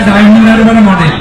Diamond Harbour model.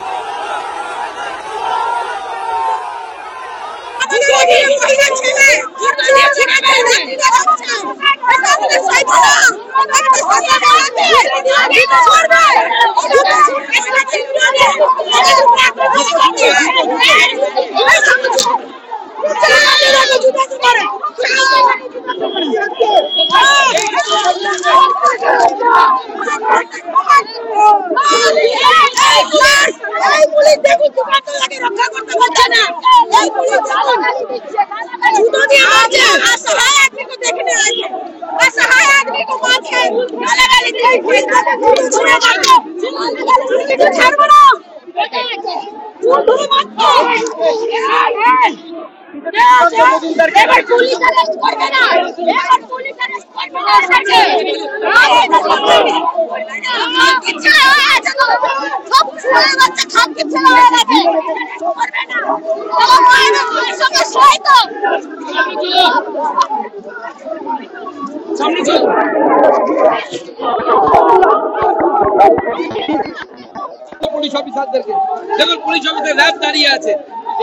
Police অফিসারদেরকে দেখুন, police officer RAB দাঁড়িয়ে আছে,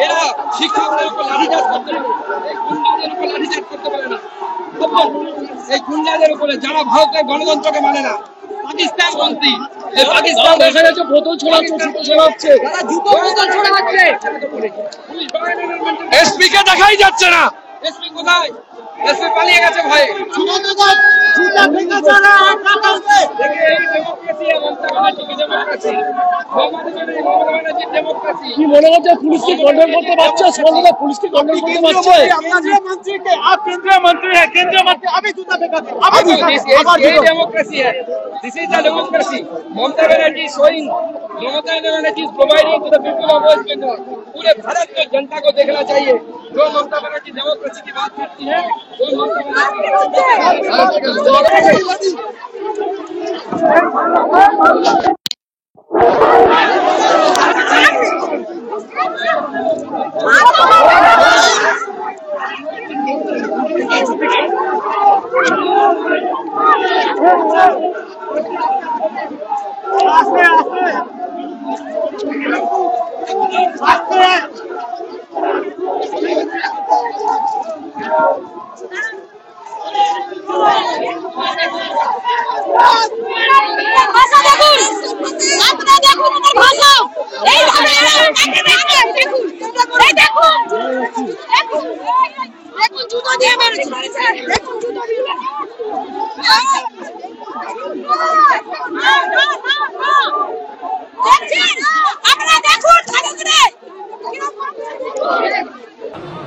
এরা শিক্ষকদের উপর লাঠিচার্জ করতে পারে, গুন্ডাদের উপর লাঠিচার্জ করতে পারে না। এই গুন্ডাদের উপরে যারা ভারতের গণতন্ত্রকে মানে না, পাকিস্তান মন্ত্রী, পাকিস্তান দেখা যাচ্ছে বোতল ছোড়াচ্ছে, জুতো বোতল ছোড়াচ্ছে, এসপি কে দেখাই যাচ্ছে না। এসপি কোথায়? এসপি পালিয়ে গেছে ভয়ে। কি মনে হচ্ছে পুলিশকে কন্ট্রোল করতে পারছে? সমাজে পুলিশকে কন্ট্রোল করতে পারছে? केंद्रीय मंत्री है, केंद्रीय मंत्री अभी जूता फेंका, ये डेमोक्रेसी है, this is the democracy. Mamata Banerjee showing, Mamata Banerjee is providing to the people of West Bengal. पूरे भारत की जनता को देखना चाहिए, जो ममता बनर्जी डेमोक्रेसी की बात करती है, वो ममता बनर्जी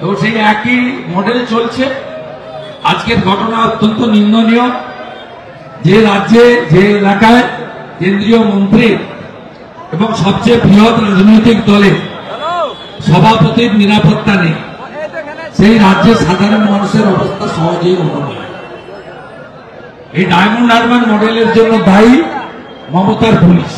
এবং সেই একই মডেল চলছে। আজকের ঘটনা অত্যন্ত নিন্দনীয়। যে রাজ্যে, যে এলাকায় কেন্দ্রীয় মন্ত্রী এবং সবচেয়ে বৃহৎ রাজনৈতিক দলে সভাপতির নিরাপত্তা নেই, সেই রাজ্যে সাধারণ মানুষের অবস্থা সহজেই অনুমান। এই ডায়মন্ড হারবার মডেলের জন্য দায়ী মমতার পুলিশ।